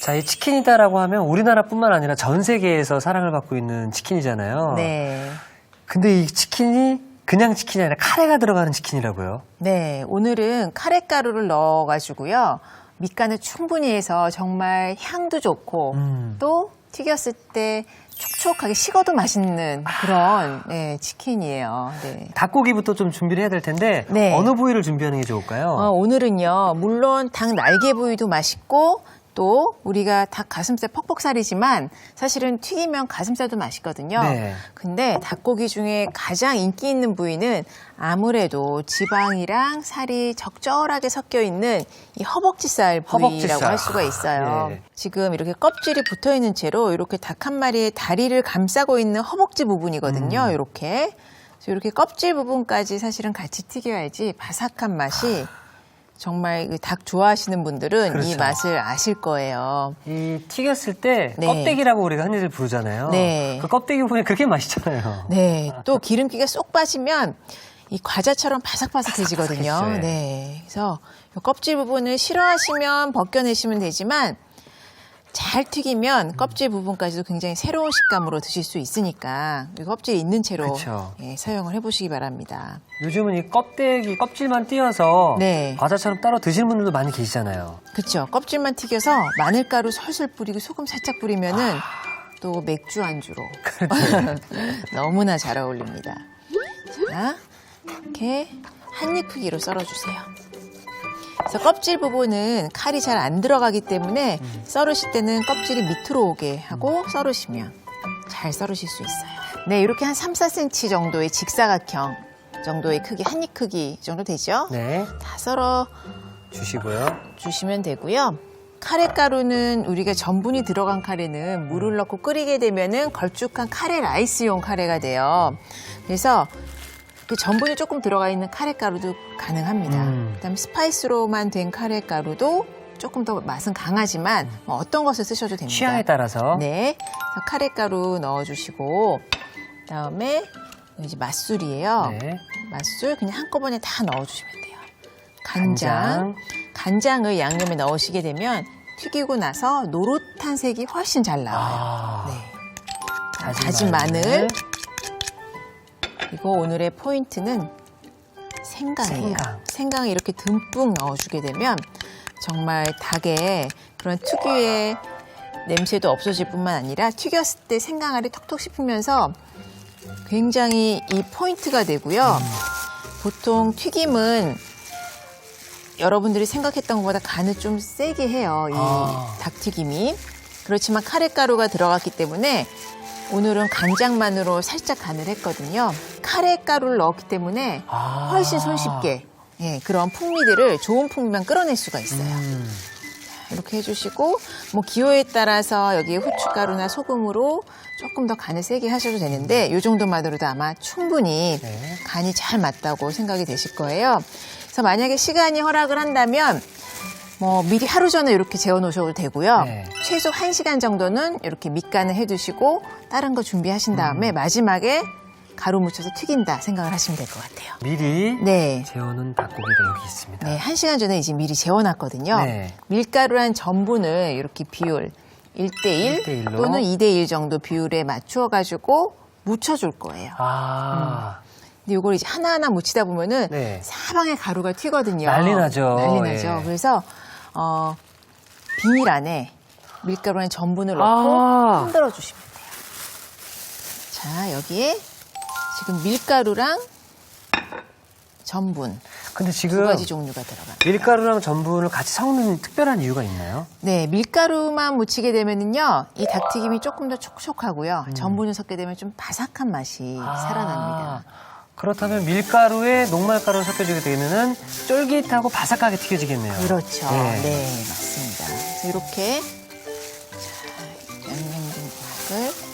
자, 이 치킨이다라고 하면 우리나라뿐만 아니라 전 세계에서 사랑을 받고 있는 치킨이잖아요. 네. 근데 이 치킨이 그냥 치킨이 아니라 카레가 들어가는 치킨이라고요? 네, 오늘은 카레가루를 넣어가지고요. 밑간을 충분히 해서 정말 향도 좋고 또 튀겼을 때 촉촉하게 식어도 맛있는 그런 네, 치킨이에요. 네. 닭고기부터 좀 준비를 해야 될 텐데 네. 어느 부위를 준비하는 게 좋을까요? 오늘은요, 물론 닭 날개 부위도 맛있고 또 우리가 닭 가슴살 퍽퍽살이지만 사실은 튀기면 가슴살도 맛있거든요. 네. 근데 닭고기 중에 가장 인기 있는 부위는 아무래도 지방이랑 살이 적절하게 섞여 있는 이 허벅지살 부위라고 허벅지살. 할 수가 있어요. 네. 지금 이렇게 껍질이 붙어 있는 채로 이렇게 닭 한 마리의 다리를 감싸고 있는 허벅지 부분이거든요. 이렇게. 그래서 이렇게 껍질 부분까지 사실은 같이 튀겨야지 바삭한 맛이 정말 닭 좋아하시는 분들은 그렇죠. 이 맛을 아실 거예요. 이 튀겼을 때 네. 껍데기라고 우리가 흔히들 부르잖아요. 네. 그 껍데기 부분이 그렇게 맛있잖아요. 네, 또 기름기가 쏙 빠지면 이 과자처럼 바삭바삭해지거든요. 바삭바삭해지죠, 예. 네, 그래서 이 껍질 부분을 싫어하시면 벗겨내시면 되지만 잘 튀기면 껍질 부분까지도 굉장히 새로운 식감으로 드실 수 있으니까 이 껍질이 있는 채로 그쵸. 예, 사용을 해보시기 바랍니다. 요즘은 이 껍질만 띄어서 네. 과자처럼 따로 드시는 분들도 많이 계시잖아요. 그렇죠. 껍질만 튀겨서 마늘가루 솔솔 뿌리고 소금 살짝 뿌리면은 또 맥주 안주로 너무나 잘 어울립니다. 자, 이렇게 한 입 크기로 썰어주세요. 그래서 껍질 부분은 칼이 잘 안 들어가기 때문에 썰으실 때는 껍질이 밑으로 오게 하고 썰으시면 잘 썰으실 수 있어요. 네, 이렇게 한 3, 4cm 정도의 직사각형 정도의 크기, 한 입 크기 정도 되죠? 네. 다 썰어 주시고요. 주시면 되고요. 카레가루는 우리가 전분이 들어간 카레는 물을 넣고 끓이게 되면은 걸쭉한 카레 라이스용 카레가 돼요. 그래서 그 전분이 조금 들어가 있는 카레가루도 가능합니다. 그다음에 스파이스로만 된 카레가루도 조금 더 맛은 강하지만 뭐 어떤 것을 쓰셔도 됩니다. 취향에 따라서. 네, 그래서 카레가루 넣어주시고 그다음에 이제 맛술이에요. 네. 맛술 그냥 한꺼번에 다 넣어주시면 돼요. 간장을 양념에 넣으시게 되면 튀기고 나서 노릇한 색이 훨씬 잘 나와요. 네. 다진 마늘. 그리고 오늘의 포인트는 생강이에요. 생강을 이렇게 듬뿍 넣어주게 되면 정말 닭의 그런 특유의 냄새도 없어질 뿐만 아니라 튀겼을 때 생강알이 톡톡 씹히면서 굉장히 이 포인트가 되고요. 보통 튀김은 여러분들이 생각했던 것보다 간을 좀 세게 해요. 이 닭튀김이. 그렇지만 카레가루가 들어갔기 때문에 오늘은 간장만으로 살짝 간을 했거든요. 카레가루를 넣었기 때문에 훨씬 손쉽게 예, 그런 풍미들을 좋은 풍미만 끌어낼 수가 있어요. 이렇게 해주시고 뭐 기호에 따라서 여기에 후춧가루나 소금으로 조금 더 간을 세게 하셔도 되는데 이 정도만으로도 아마 충분히 간이 잘 맞다고 생각이 되실 거예요. 그래서 만약에 시간이 허락을 한다면 뭐 미리 하루 전에 이렇게 재워 놓으셔도 되고요. 네. 최소 1시간 정도는 이렇게 밑간을 해두시고 다른 거 준비하신 다음에 마지막에 가루 묻혀서 튀긴다 생각을 하시면 될 것 같아요. 미리 네. 재워놓은 닭고기가 여기 있습니다. 네, 1시간 전에 이제 미리 재워놨거든요. 네. 밀가루랑 전분을 이렇게 비율 1대1 1대1 로? 또는 2대1 정도 비율에 맞추어가지고 묻혀줄 거예요. 근데 이걸 이제 하나하나 묻히다 보면은 네. 사방에 가루가 튀거든요. 난리 나죠. 난리 나죠. 예. 그래서 비닐 안에 밀가루랑 전분을 넣고 흔들어 주시면 돼요. 자, 여기에 지금 밀가루랑 전분 근데 두 지금 가지 종류가 들어갑니다. 밀가루랑 전분을 같이 섞는 특별한 이유가 있나요? 네, 밀가루만 묻히게 되면은요, 이 닭튀김이 조금 더 촉촉하고요. 전분을 섞게 되면 좀 바삭한 맛이 살아납니다. 그렇다면 밀가루에 녹말가루를 섞여주게 되면은 쫄깃하고 바삭하게 튀겨지겠네요. 그렇죠. 네. 네, 맞습니다. 그래서 이렇게 자, 양념된 닭을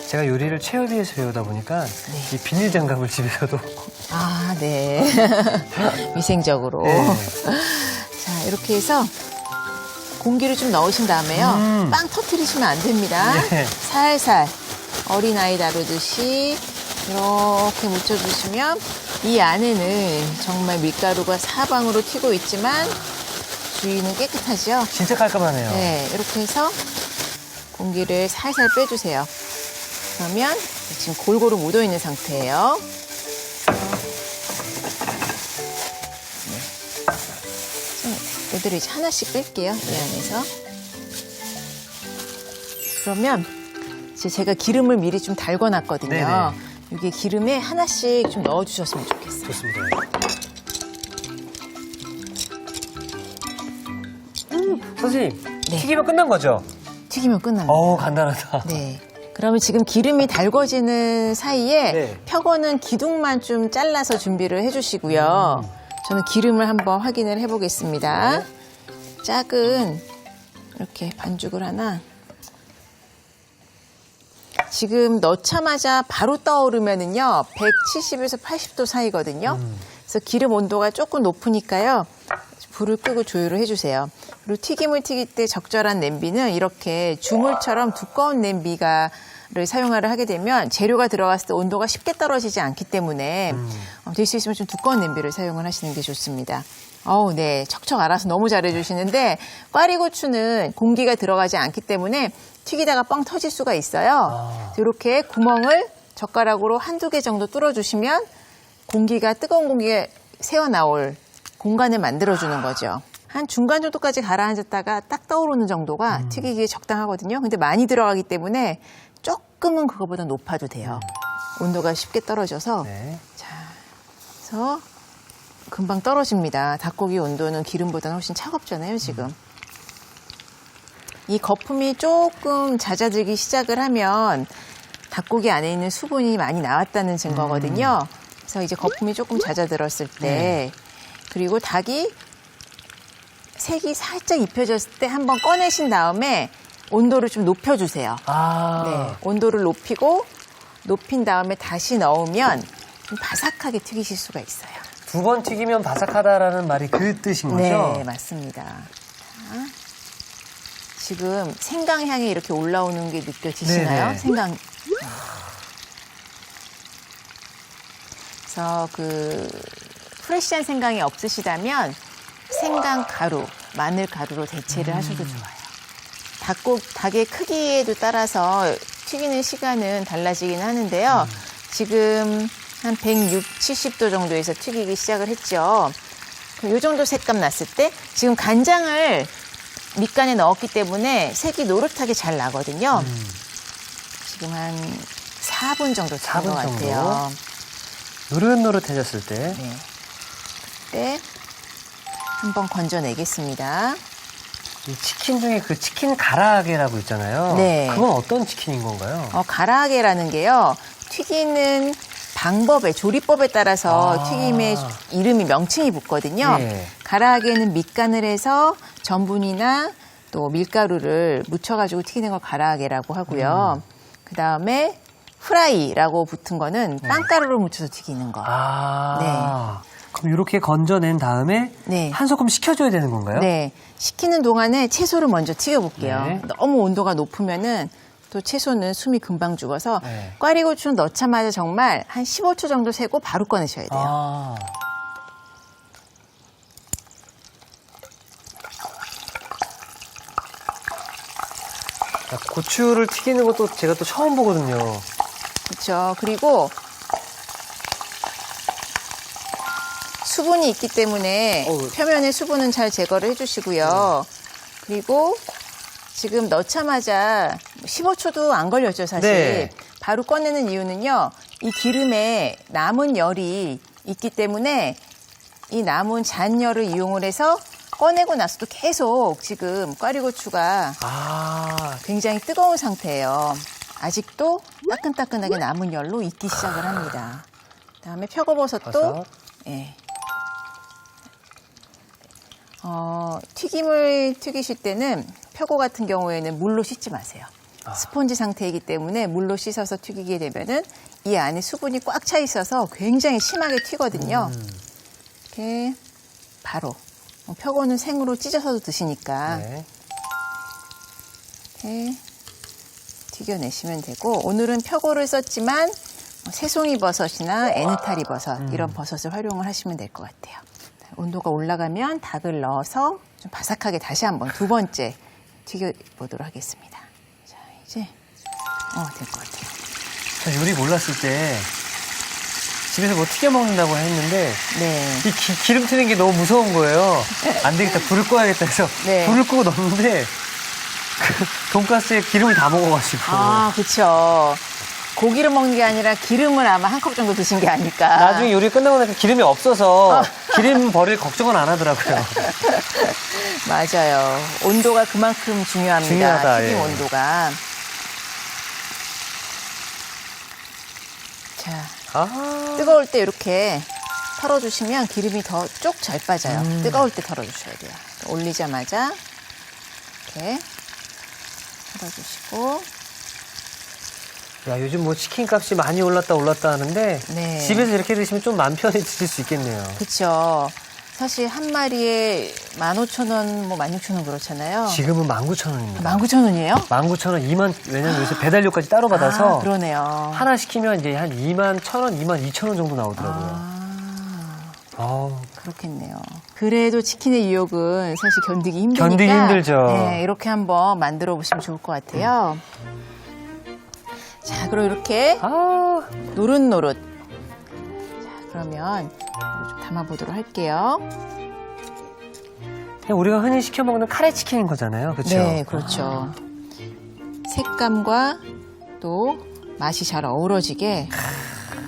제가 요리를 체협위에서 배우다 보니까 이 비닐 장갑을 집에서도 아, 네. 위생적으로. 네. 자, 이렇게 해서 공기를 좀 넣으신 다음에요. 빵 터트리시면 안 됩니다. 네. 살살 어린아이 다루듯이 이렇게 묻혀주시면 이 안에는 정말 밀가루가 사방으로 튀고 있지만 주위는 깨끗하죠? 진짜 깔끔하네요. 네, 이렇게 해서 공기를 살살 빼주세요. 그러면 지금 골고루 묻어있는 상태예요. 얘들을 이제 하나씩 뺄게요, 이 안에서. 그러면 이제 제가 기름을 미리 좀 달궈놨거든요. 네네. 여기 기름에 하나씩 좀 넣어주셨으면 좋겠어요. 좋습니다. 선생님, 네. 튀기면 끝난 거죠? 튀기면 끝납니다. 간단하다. 네. 그러면 지금 기름이 달궈지는 사이에 네. 펴거는 기둥만 좀 잘라서 준비를 해주시고요. 저는 기름을 한번 확인을 해보겠습니다. 네. 작은 이렇게 반죽을 하나. 지금 넣자마자 바로 떠오르면은요, 170에서 80도 사이거든요. 그래서 기름 온도가 조금 높으니까요, 불을 끄고 조율을 해주세요. 그리고 튀김을 튀길 때 적절한 냄비는 이렇게 주물처럼 두꺼운 냄비를 사용을 하게 되면 재료가 들어갔을 때 온도가 쉽게 떨어지지 않기 때문에 될 수 있으면 좀 두꺼운 냄비를 사용을 하시는 게 좋습니다. 네. 척척 알아서 너무 잘해주시는데 꽈리고추는 공기가 들어가지 않기 때문에 튀기다가 뻥 터질 수가 있어요. 이렇게 구멍을 젓가락으로 한두 개 정도 뚫어주시면 뜨거운 공기가 새어나올 공간을 만들어주는 거죠. 한 중간 정도까지 가라앉았다가 딱 떠오르는 정도가 튀기기에 적당하거든요. 근데 많이 들어가기 때문에 조금은 그거보다 높아도 돼요. 온도가 쉽게 떨어져서. 네. 자, 그래서 금방 떨어집니다. 닭고기 온도는 기름보다는 훨씬 차갑잖아요, 지금. 이 거품이 조금 잦아들기 시작을 하면 닭고기 안에 있는 수분이 많이 나왔다는 증거거든요. 그래서 이제 거품이 조금 잦아들었을 때, 그리고 닭이 색이 살짝 입혀졌을 때 한번 꺼내신 다음에 온도를 좀 높여주세요. 네, 온도를 높인 다음에 다시 넣으면 좀 바삭하게 튀기실 수가 있어요. 두 번 튀기면 바삭하다라는 말이 그 뜻인 거죠? 네, 맞습니다. 자, 지금 생강향이 이렇게 올라오는 게 느껴지시나요? 네네. 생강. 그래서 프레시한 생강이 없으시다면 생강 가루, 마늘 가루로 대체를 하셔도 좋아요. 닭의 크기에도 따라서 튀기는 시간은 달라지긴 하는데요. 지금 한 160, 70도 정도에서 튀기기 시작을 했죠. 이 정도 색감 났을 때 지금 간장을 밑간에 넣었기 때문에 색이 노릇하게 잘 나거든요. 지금 한 4분 정도 튀긴 4분 것 정도? 같아요. 노릇노릇해졌을 때. 네. 그때 한번 건져내겠습니다. 이 치킨 중에 그 치킨 가라아게라고 있잖아요. 네. 그건 어떤 치킨인 건가요? 가라아게라는 게요. 튀기는 방법에, 조리법에 따라서 튀김의 이름이 명칭이 붙거든요. 네. 가라아게는 밑간을 해서 전분이나 또 밀가루를 묻혀가지고 튀기는 걸 가라아게라고 하고요. 그 다음에 후라이라고 붙은 거는 빵가루를 묻혀서 튀기는 거. 그럼 이렇게 건져낸 다음에 네. 한 소끔 식혀줘야 되는 건가요? 네. 식히는 동안에 채소를 먼저 튀겨볼게요. 네. 너무 온도가 높으면은 또 채소는 숨이 금방 죽어서 네. 꽈리고추는 넣자마자 정말 한 15초 정도 세고 바로 꺼내셔야 돼요. 고추를 튀기는 것도 제가 또 처음 보거든요. 그렇죠. 그리고 수분이 있기 때문에 표면의 수분은 잘 제거를 해주시고요. 그리고 지금 넣자마자 15초도 안 걸렸죠, 사실. 네. 바로 꺼내는 이유는요. 이 기름에 남은 열이 있기 때문에 이 남은 잔열을 이용을 해서 꺼내고 나서도 계속 지금 꽈리고추가 굉장히 뜨거운 상태예요. 아직도 따끈따끈하게 남은 열로 익기 시작을 합니다. 그다음에 표고버섯도 예. 튀김을 튀기실 때는 표고 같은 경우에는 물로 씻지 마세요. 스폰지 상태이기 때문에 물로 씻어서 튀기게 되면은 이 안에 수분이 꽉 차 있어서 굉장히 심하게 튀거든요. 이렇게 바로 표고는 생으로 찢어서도 드시니까 이렇게 튀겨내시면 되고 오늘은 표고를 썼지만 새송이 버섯이나 에느타리 버섯 이런 버섯을 활용을 하시면 될 것 같아요. 온도가 올라가면 닭을 넣어서 좀 바삭하게 다시 한번 두 번째 튀겨보도록 하겠습니다. 자, 이제 될 것 같아요. 저 요리 몰랐을 때 집에서 뭐 튀겨 먹는다고 했는데 네. 이 기름 튀는 게 너무 무서운 거예요. 안 되겠다, 불을 꺼야겠다 해서 네. 불을 끄고 넣었는데 그 돈가스에 기름을 다 먹어가지고. 아, 그렇죠. 고기를 먹는 게 아니라 기름을 아마 한 컵 정도 드신 게 아닐까. 나중에 요리 끝나고 나니까 기름이 없어서 기름 버릴 걱정은 안 하더라고요. 맞아요. 온도가 그만큼 중요합니다. 중요하다, 튀김 예. 온도가. 자, 뜨거울 때 이렇게 털어주시면 기름이 더 쪽 잘 빠져요. 뜨거울 때 털어주셔야 돼요. 올리자마자 이렇게 털어주시고. 야, 요즘 뭐 치킨 값이 많이 올랐다 하는데 네. 집에서 이렇게 드시면 좀 마음 편히 드실 수 있겠네요. 그렇죠. 사실 한 마리에 15,000원, 뭐 16,000원 그렇잖아요. 지금은 19,000원입니다. 19,000원이에요? 19,000원, 왜냐면 요새 배달료까지 따로 받아서 그러네요. 하나 시키면 이제 한 21,000원, 22,000원 정도 나오더라고요. 그렇겠네요. 그래도 치킨의 유혹은 사실 견디기 힘드니까. 견디기 힘들죠. 네, 이렇게 한번 만들어 보시면 좋을 것 같아요. 자, 그럼 이렇게 노릇노릇. 자, 그러면 이거 좀 담아보도록 할게요. 그냥 우리가 흔히 시켜 먹는 카레 치킨인 거잖아요, 그렇죠? 네, 그렇죠. 색감과 또 맛이 잘 어우러지게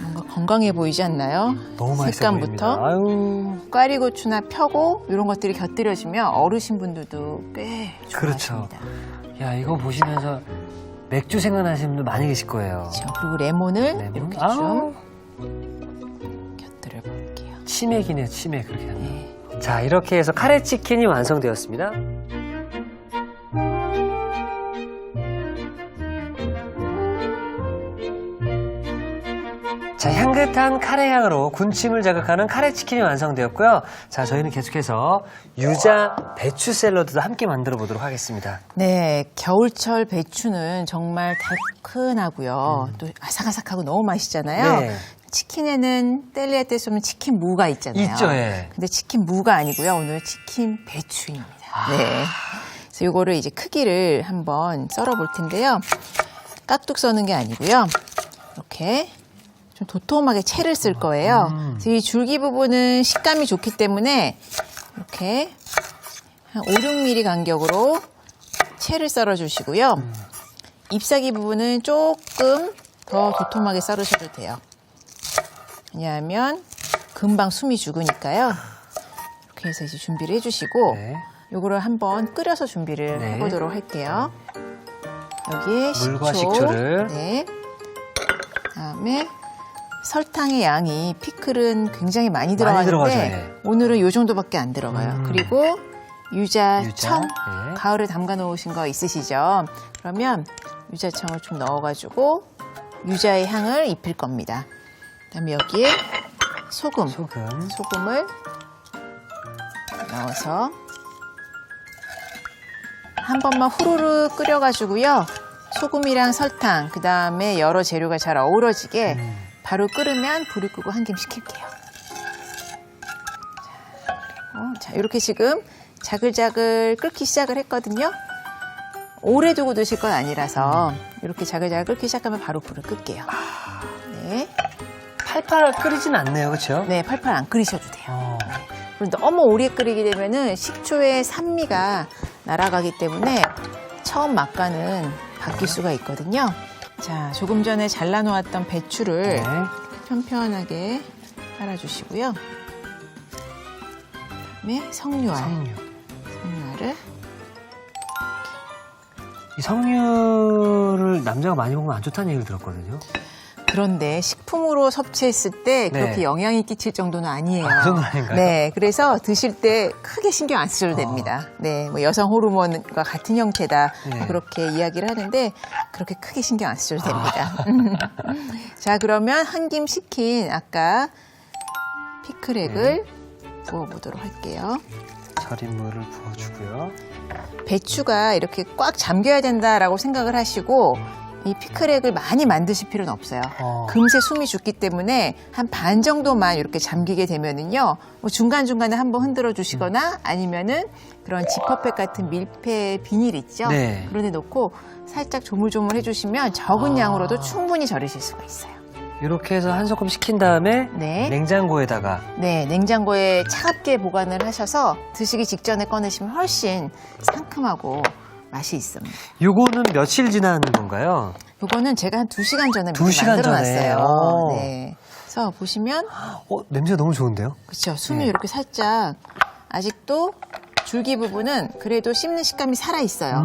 뭔가 건강해 보이지 않나요? 너무 맛있어 색감부터 보입니다. 아유. 꽈리고추나 펴고 이런 것들이 곁들여지면 어르신분들도 꽤 그렇죠. 좋아하십니다. 야, 이거 보시면서 맥주 생각나시는 분들 많이 계실 거예요. 그렇죠. 그리고 레몬을 레몬? 이렇게 아우. 좀 곁들여 볼게요. 치맥이네요, 치맥 그렇게 하면. 네. 자, 이렇게 해서 카레 치킨이 완성되었습니다. 자, 향긋한 카레 향으로 군침을 자극하는 카레 치킨이 완성되었고요. 자, 저희는 계속해서 유자 배추 샐러드도 함께 만들어 보도록 하겠습니다. 네, 겨울철 배추는 정말 달큰하고요. 또 아삭아삭하고 너무 맛있잖아요. 네. 치킨에는 뗄래야 뗄 수 없는 치킨 무가 있잖아요. 있죠, 예. 근데 치킨 무가 아니고요. 오늘 치킨 배추입니다. 네. 그래서 이거를 이제 크기를 한번 썰어 볼 텐데요. 깍둑 써는 게 아니고요. 이렇게 좀 도톰하게 채를 쓸 거예요. 그래서 이 줄기 부분은 식감이 좋기 때문에 이렇게 한 5, 6mm 간격으로 채를 썰어 주시고요. 잎사귀 부분은 조금 더 도톰하게 썰으셔도 돼요. 왜냐하면 금방 숨이 죽으니까요. 이렇게 해서 이제 준비를 해주시고 네. 요거를 한번 끓여서 준비를 네. 해보도록 할게요. 여기에 물과 식초를. 네. 그다음에 설탕의 양이 피클은 굉장히 많이 들어가는데 들어가죠, 예. 오늘은 요 정도밖에 안 들어가요. 그리고 유자청, 네. 가을에 담가 놓으신 거 있으시죠? 그러면 유자청을 좀 넣어가지고 유자의 향을 입힐 겁니다. 그다음에 여기에 소금을 넣어서 한 번만 후루루 끓여가지고요. 소금이랑 설탕, 그 다음에 여러 재료가 잘 어우러지게 바로 끓으면 불을 끄고 한 김 식힐게요. 자, 이렇게 지금 자글자글 끓기 시작을 했거든요. 오래 두고 드실 건 아니라서 이렇게 자글자글 끓기 시작하면 바로 불을 끌게요. 네. 팔팔 끓이진 않네요, 그렇죠? 네, 팔팔 안 끓이셔도 돼요. 그리고 너무 오래 끓이게 되면은 식초의 산미가 날아가기 때문에 처음 맛과는 바뀔 수가 있거든요. 자, 조금 전에 잘라놓았던 배추를 네. 편편하게 깔아주시고요. 그다음에 석류알을 이 석류를 남자가 많이 먹으면 안 좋다는 얘기를 들었거든요. 그런데 식품으로 섭취했을 때 그렇게 네. 영향이 끼칠 정도는 아니에요. 그 정도는 아닌가요? 네, 그래서 드실 때 크게 신경 안 쓰셔도 됩니다. 네, 뭐 여성 호르몬과 같은 형태다 네. 그렇게 이야기를 하는데 그렇게 크게 신경 안 쓰셔도 됩니다. 자, 그러면 한 김 식힌 아까 피클액을 부어보도록 할게요. 절인 물을 부어주고요. 배추가 이렇게 꽉 잠겨야 된다라고 생각을 하시고 이 피클액을 많이 만드실 필요는 없어요. 어. 금세 숨이 죽기 때문에 한 반 정도만 이렇게 잠기게 되면은요, 뭐 중간중간에 한번 흔들어 주시거나 아니면은 그런 지퍼백 같은 밀폐 비닐 있죠? 네. 그런 데 놓고 살짝 조물조물 해주시면 적은 양으로도 충분히 절이실 수가 있어요. 이렇게 해서 한 소끔 식힌 다음에 네. 냉장고에다가 네, 냉장고에 차갑게 보관을 하셔서 드시기 직전에 꺼내시면 훨씬 상큼하고 맛이 있습니다. 요거는 며칠 지난 건가요? 요거는 제가 한 2시간 전에 미리 2시간 전에. 만들어놨어요. 오. 네. 그래서 보시면 냄새가 너무 좋은데요? 그렇죠. 숨이 네. 이렇게 살짝 아직도 줄기 부분은 그래도 씹는 식감이 살아 있어요.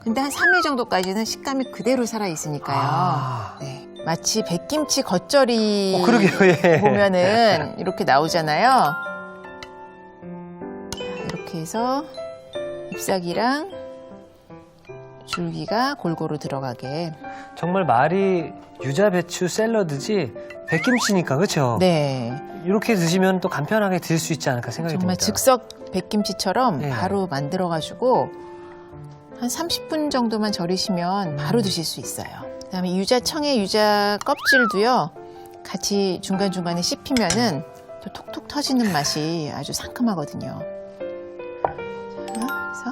근데 한 3일 정도까지는 식감이 그대로 살아 있으니까요. 아. 네. 마치 백김치 겉절이 그러게요, 예. 보면은 이렇게 나오잖아요. 자, 이렇게 해서 잎사귀랑 줄기가 골고루 들어가게. 정말 말이 유자 배추 샐러드지 백김치니까 그렇죠? 네. 이렇게 드시면 또 간편하게 드실 수 있지 않을까 생각이 정말 듭니다. 즉석 백김치처럼 네. 바로 만들어가지고 한 30분 정도만 절이시면 바로 드실 수 있어요. 그다음에 유자청의 유자 껍질도요, 같이 중간중간에 씹히면은 또 톡톡 터지는 맛이 아주 상큼하거든요. 자,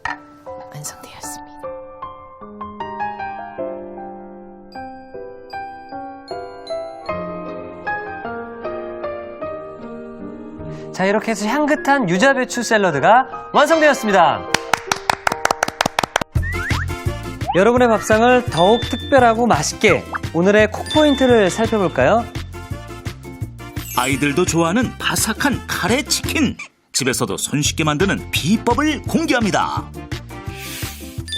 그래서 완성되었습니다. 자, 이렇게 해서 향긋한 유자 배추 샐러드가 완성되었습니다. 여러분의 밥상을 더욱 특별하고 맛있게 오늘의 콕포인트를 살펴볼까요? 아이들도 좋아하는 바삭한 카레 치킨. 집에서도 손쉽게 만드는 비법을 공개합니다.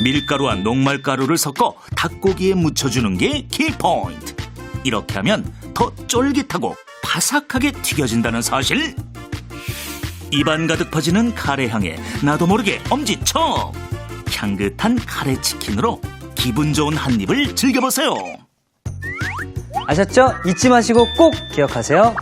밀가루와 녹말가루를 섞어 닭고기에 묻혀주는 게 키포인트. 이렇게 하면 더 쫄깃하고 바삭하게 튀겨진다는 사실. 입안 가득 퍼지는 카레 향에 나도 모르게 엄지척. 향긋한 카레 치킨으로 기분 좋은 한 입을 즐겨보세요. 아셨죠? 잊지 마시고 꼭 기억하세요.